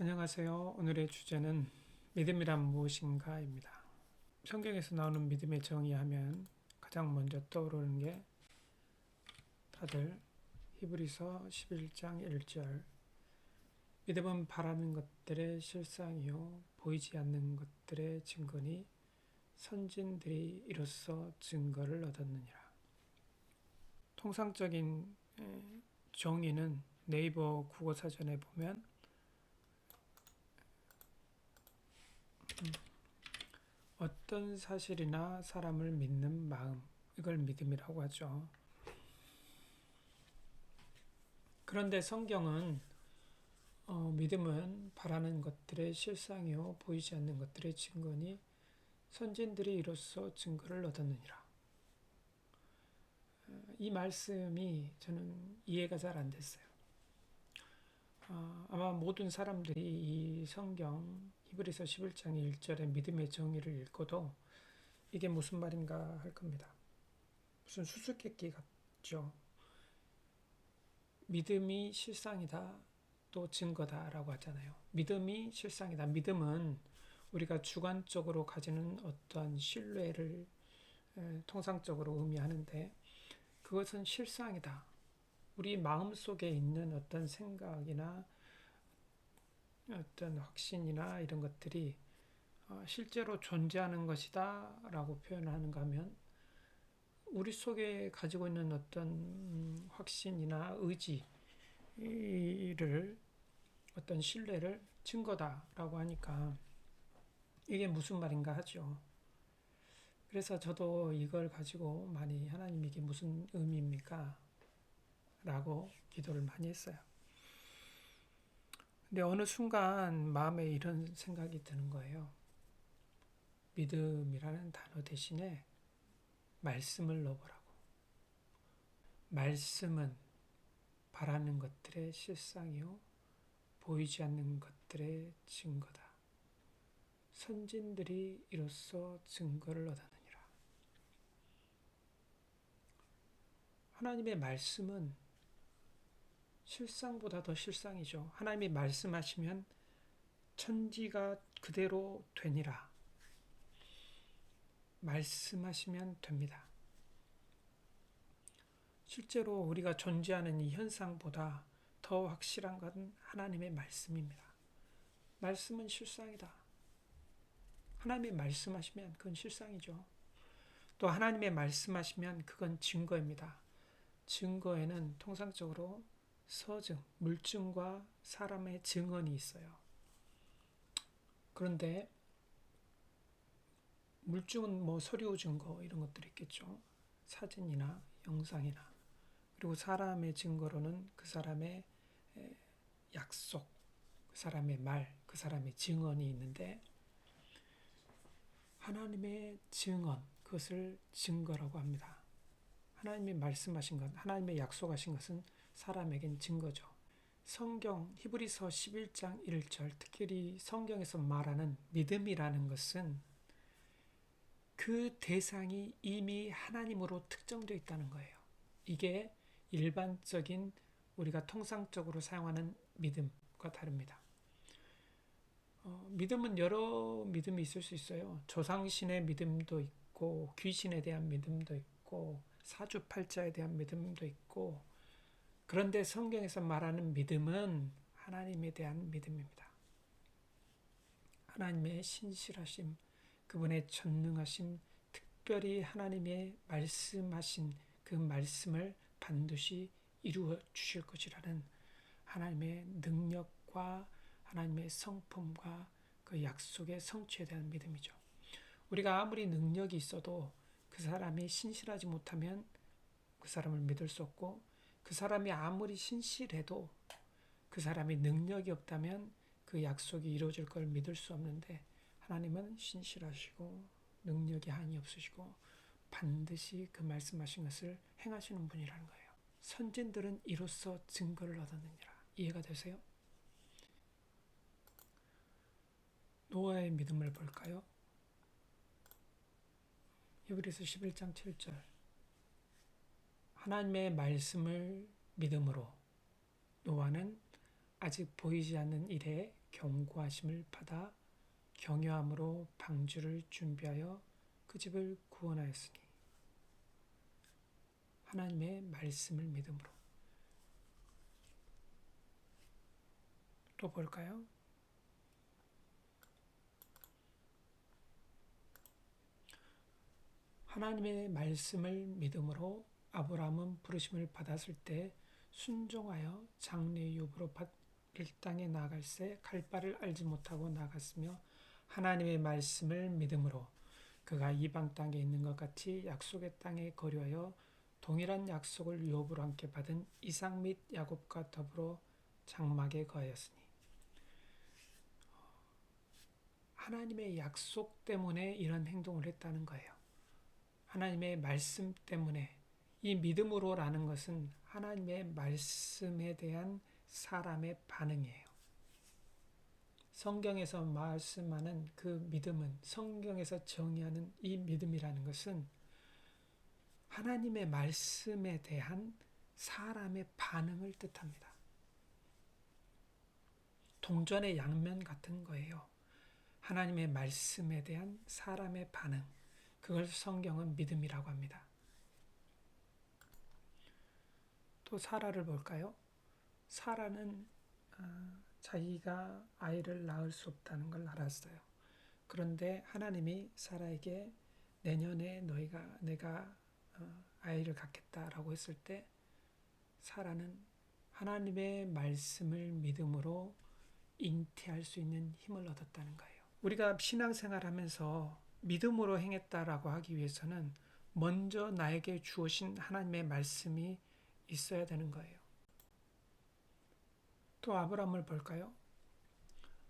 안녕하세요. 오늘의 주제는 믿음이란 무엇인가입니다. 성경에서 나오는 믿음의 정의하면 가장 먼저 떠오르는 게 다들 히브리서 11장 1절 믿음은 바라는 것들의 실상이요 보이지 않는 것들의 증거니 선진들이 이로써 증거를 얻었느니라. 통상적인 정의는 네이버 국어사전에 보면 어떤 사실이나 사람을 믿는 마음, 이걸 믿음이라고 하죠. 그런데 성경은 믿음은 바라는 것들의 실상이요 보이지 않는 것들의 증거니 선진들이 이로써 증거를 얻었느니라. 이 말씀이 저는 이해가 잘 안 됐어요. 아마 모든 사람들이 이 성경 히브리서 11장 1절의 믿음의 정의를 읽고도 이게 무슨 말인가 할 겁니다. 무슨 수수께끼 같죠. 믿음이 실상이다, 또 증거다라고 하잖아요. 믿음이 실상이다. 믿음은 우리가 주관적으로 가지는 어떠한 신뢰를 통상적으로 의미하는데 그것은 실상이다. 우리 마음속에 있는 어떤 생각이나 어떤 확신이나 이런 것들이 실제로 존재하는 것이다 라고 표현하는가 하면 우리 속에 가지고 있는 어떤 확신이나 의지를 어떤 신뢰를 증거다라고 하니까 이게 무슨 말인가 하죠. 그래서 저도 이걸 가지고 많이 하나님 이게 무슨 의미입니까? 라고 기도를 많이 했어요. 근데 어느 순간 마음에 이런 생각이 드는 거예요. 믿음이라는 단어 대신에 말씀을 넣어보라고. 말씀은 바라는 것들의 실상이요 보이지 않는 것들의 증거다. 선진들이 이로써 증거를 얻었느니라. 하나님의 말씀은 실상보다 더 실상이죠. 하나님이 말씀하시면 천지가 그대로 되니라. 말씀하시면 됩니다. 실제로 우리가 존재하는 이 현상보다 더 확실한 것은 하나님의 말씀입니다. 말씀은 실상이다. 하나님이 말씀하시면 그건 실상이죠. 또 하나님의 말씀하시면 그건 증거입니다. 증거에는 통상적으로 서증, 물증과 사람의 증언이 있어요. 그런데 물증은 뭐 서류 증거 이런 것들이 있겠죠. 사진이나 영상이나. 그리고 사람의 증거로는 그 사람의 약속, 그 사람의 말, 그 사람의 증언이 있는데 하나님의 증언, 그것을 증거라고 합니다. 하나님이 말씀하신 것, 하나님의 약속하신 것은 사람에겐 증거죠. 성경 히브리서 11장 1절 특히 성경에서 말하는 믿음이라는 것은 그 대상이 이미 하나님으로 특정되어 있다는 거예요. 이게 일반적인 우리가 통상적으로 사용하는 믿음과 다릅니다. 믿음은 여러 믿음이 있을 수 있어요. 조상신의 믿음도 있고 귀신에 대한 믿음도 있고 사주팔자에 대한 믿음도 있고 그런데 성경에서 말하는 믿음은 하나님에 대한 믿음입니다. 하나님의 신실하심, 그분의 전능하심, 특별히 하나님의 말씀하신 그 말씀을 반드시 이루어 주실 것이라는 하나님의 능력과 하나님의 성품과 그 약속의 성취에 대한 믿음이죠. 우리가 아무리 능력이 있어도 그 사람이 신실하지 못하면 그 사람을 믿을 수 없고 그 사람이 아무리 신실해도 그 사람이 능력이 없다면 그 약속이 이루어질 걸 믿을 수 없는데 하나님은 신실하시고 능력이 한이 없으시고 반드시 그 말씀하신 것을 행하시는 분이라는 거예요. 선진들은 이로써 증거를 얻었느니라. 이해가 되세요? 노아의 믿음을 볼까요? 히브리서 11장 7절 하나님의 말씀을 믿음으로 노아는 아직 보이지 않는 일에 경고하심을 받아 경외함으로 방주를 준비하여 그 집을 구원하였으니 하나님의 말씀을 믿음으로. 또 볼까요? 하나님의 말씀을 믿음으로 아브라함은 부르심을 받았을 때 순종하여 장래 유업으로 받을 땅에 나아갈새 갈 바를 알지 못하고 나갔으며 하나님의 말씀을 믿음으로 그가 이방 땅에 있는 것 같이 약속의 땅에 거류하여 동일한 약속을 유업으로 함께 받은 이삭 및 야곱과 더불어 장막에 거하였으니 하나님의 약속 때문에 이런 행동을 했다는 거예요. 하나님의 말씀 때문에. 이 믿음으로라는 것은 하나님의 말씀에 대한 사람의 반응이에요. 성경에서 말씀하는 그 믿음은, 성경에서 정의하는 이 믿음이라는 것은 하나님의 말씀에 대한 사람의 반응을 뜻합니다. 동전의 양면 같은 거예요. 하나님의 말씀에 대한 사람의 반응. 그걸 성경은 믿음이라고 합니다. 또 사라를 볼까요? 사라는 자기가 아이를 낳을 수 없다는 걸 알았어요. 그런데 하나님이 사라에게 내년에 내가 아이를 갖겠다라고 했을 때 사라는 하나님의 말씀을 믿음으로 잉태할 수 있는 힘을 얻었다는 거예요. 우리가 신앙생활하면서 믿음으로 행했다라고 하기 위해서는 먼저 나에게 주어진 하나님의 말씀이 있어야 되는 거예요. 또 아브라함을 볼까요?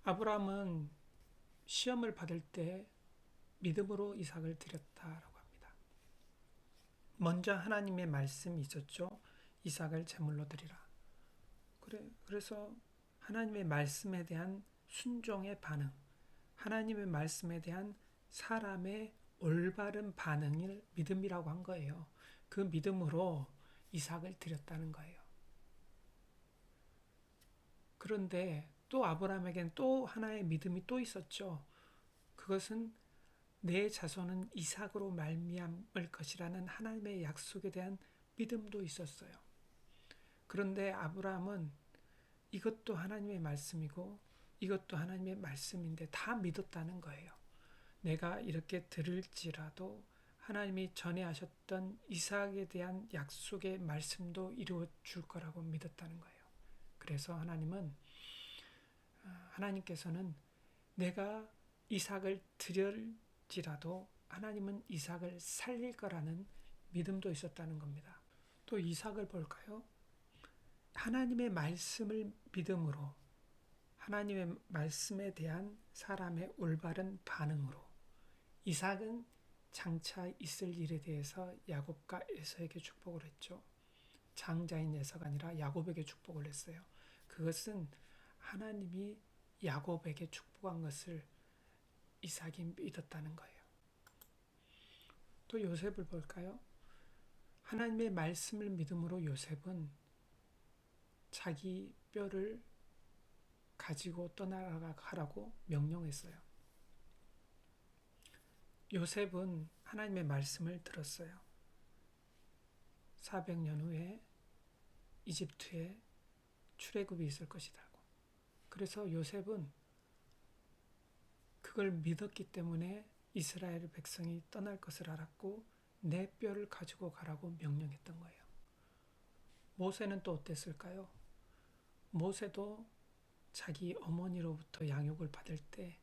아브라함은 시험을 받을 때 믿음으로 이삭을 드렸다라고 합니다. 먼저 하나님의 말씀이 있었죠. 이삭을 제물로 드리라. 그래서 하나님의 말씀에 대한 순종의 반응, 하나님의 말씀에 대한 사람의 올바른 반응을 믿음이라고 한 거예요. 그 믿음으로 이삭을 드렸다는 거예요. 그런데 또 아브라함에게는 또 하나의 믿음이 또 있었죠. 그것은 내 자손은 이삭으로 말미암을 것이라는 하나님의 약속에 대한 믿음도 있었어요. 그런데 아브라함은 이것도 하나님의 말씀이고 이것도 하나님의 말씀인데 다 믿었다는 거예요. 내가 이렇게 들을지라도 하나님이 전에 하셨던 이삭에 대한 약속의 말씀도 이루어 줄 거라고 믿었다는 거예요. 그래서 하나님께서는 내가 이삭을 드릴지라도 하나님은 이삭을 살릴 거라는 믿음도 있었다는 겁니다. 또 이삭을 볼까요? 하나님의 말씀을 믿음으로 하나님의 말씀에 대한 사람의 올바른 반응으로 이삭은 장차 있을 일에 대해서 야곱과 에서에게 축복을 했죠. 장자인 에서가 아니라 야곱에게 축복을 했어요. 그것은 하나님이 야곱에게 축복한 것을 이삭이 믿었다는 거예요. 또 요셉을 볼까요? 하나님의 말씀을 믿음으로 요셉은 자기 뼈를 가지고 떠나가라고 명령했어요. 요셉은 하나님의 말씀을 들었어요. 400년 후에 이집트에 출애굽이 있을 것이라고. 그래서 요셉은 그걸 믿었기 때문에 이스라엘 백성이 떠날 것을 알았고 내 뼈를 가지고 가라고 명령했던 거예요. 모세는 또 어땠을까요? 모세도 자기 어머니로부터 양육을 받을 때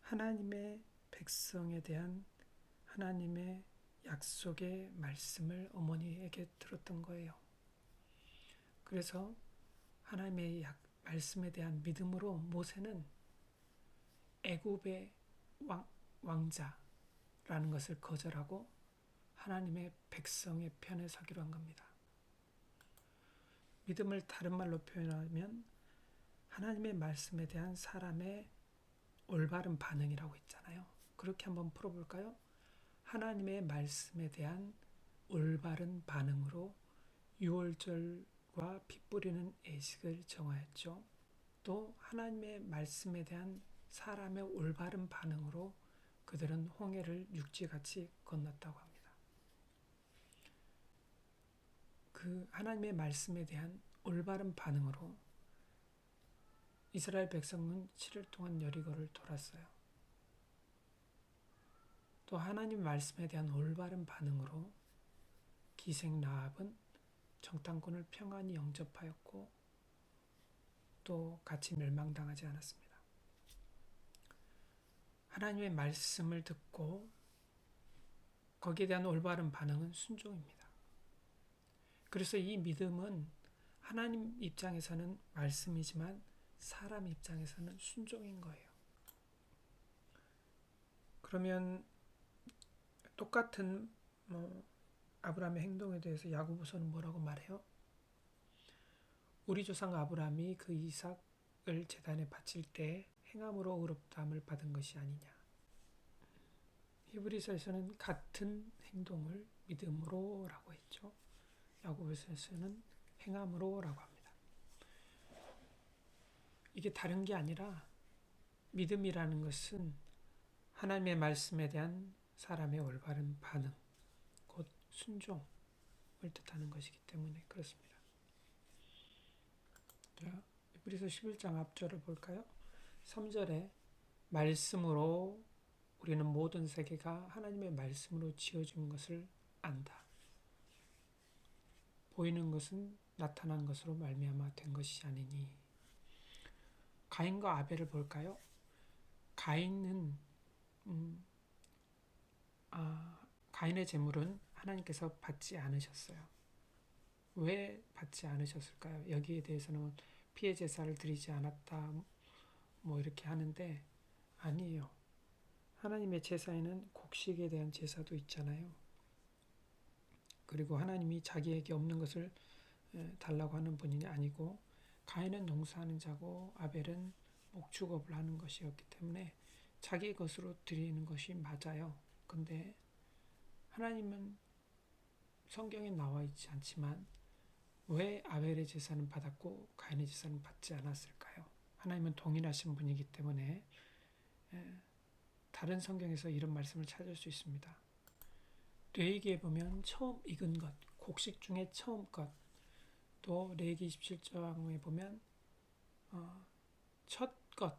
하나님의 백성에 대한 하나님의 약속의 말씀을 어머니에게 들었던 거예요. 그래서 하나님의 말씀에 대한 믿음으로 모세는 애굽의 왕자라는 것을 거절하고 하나님의 백성의 편에 서기로 한 겁니다. 믿음을 다른 말로 표현하면 하나님의 말씀에 대한 사람의 올바른 반응이라고 했잖아요. 그렇게 한번 풀어볼까요? 하나님의 말씀에 대한 올바른 반응으로 유월절과 피 뿌리는 예식을 정하였죠. 또 하나님의 말씀에 대한 사람의 올바른 반응으로 그들은 홍해를 육지같이 건넜다고 합니다. 그 하나님의 말씀에 대한 올바른 반응으로 이스라엘 백성은 7일 동안 여리고를 돌았어요. 또 하나님 말씀에 대한 올바른 반응으로 기생 라합은 정탐꾼을 평안히 영접하였고 또 같이 멸망당하지 않았습니다. 하나님의 말씀을 듣고 거기에 대한 올바른 반응은 순종입니다. 그래서 이 믿음은 하나님 입장에서는 말씀이지만 사람 입장에서는 순종인 거예요. 그러면 똑같은 아브라함의 행동에 대해서 야고보서는 뭐라고 말해요? 우리 조상 아브라함이 그 이삭을 제단에 바칠 때 행함으로 의롭다함을 받은 것이 아니냐. 히브리서에서는 같은 행동을 믿음으로 라고 했죠. 야고보서에서는 행함으로 라고 합니다. 이게 다른 게 아니라 믿음이라는 것은 하나님의 말씀에 대한 사람의 올바른 반응, 곧 순종을 뜻하는 것이기 때문에 그렇습니다. 자, 히브리서 11장 앞절을 볼까요? 3절에 말씀으로 우리는 모든 세계가 하나님의 말씀으로 지어진 것을 안다. 보이는 것은 나타난 것으로 말미암아 된 것이 아니니. 가인과 아벨을 볼까요? 가인은 가인의 제물은 하나님께서 받지 않으셨어요. 왜 받지 않으셨을까요? 여기에 대해서는 피해 제사를 드리지 않았다 이렇게 하는데 아니에요. 하나님의 제사에는 곡식에 대한 제사도 있잖아요. 그리고 하나님이 자기에게 없는 것을 달라고 하는 분이 아니고 가인은 농사하는 자고 아벨은 목축업을 하는 것이었기 때문에 자기 것으로 드리는 것이 맞아요. 근데 하나님은 성경에 나와 있지 않지만 왜 아벨의 제사는 받았고 가인의 제사는 받지 않았을까요? 하나님은 동일하신 분이기 때문에 다른 성경에서 이런 말씀을 찾을 수 있습니다. 레위기에 보면 처음 익은 것, 곡식 중에 처음 것, 또 레위기 27장에 보면 첫 것,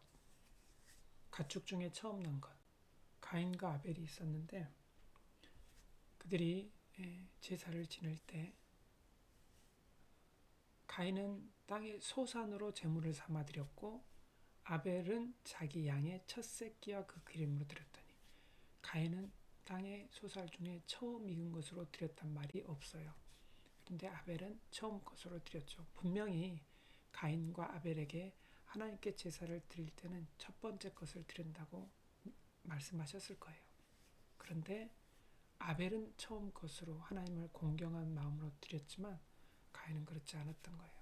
가축 중에 처음 난 것, 가인과 아벨이 있었는데 그들이 제사를 지낼 때 가인은 땅의 소산으로 제물을 삼아 드렸고 아벨은 자기 양의 첫 새끼와 그 기름으로 드렸더니 가인은 땅의 소살 중에 처음 익은 것으로 드렸단 말이 없어요. 그런데 아벨은 처음 것으로 드렸죠. 분명히 가인과 아벨에게 하나님께 제사를 드릴 때는 첫 번째 것을 드린다고 말씀하셨을 거예요. 그런데 아벨은 처음 것으로 하나님을 공경한 마음으로 드렸지만 가인은 그렇지 않았던 거예요.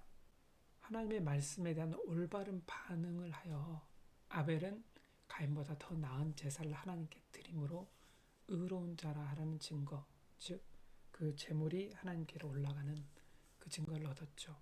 하나님의 말씀에 대한 올바른 반응을 하여 아벨은 가인보다 더 나은 제사를 하나님께 드림으로 의로운 자라 하라는 증거, 즉 그 제물이 하나님께로 올라가는 그 증거를 얻었죠.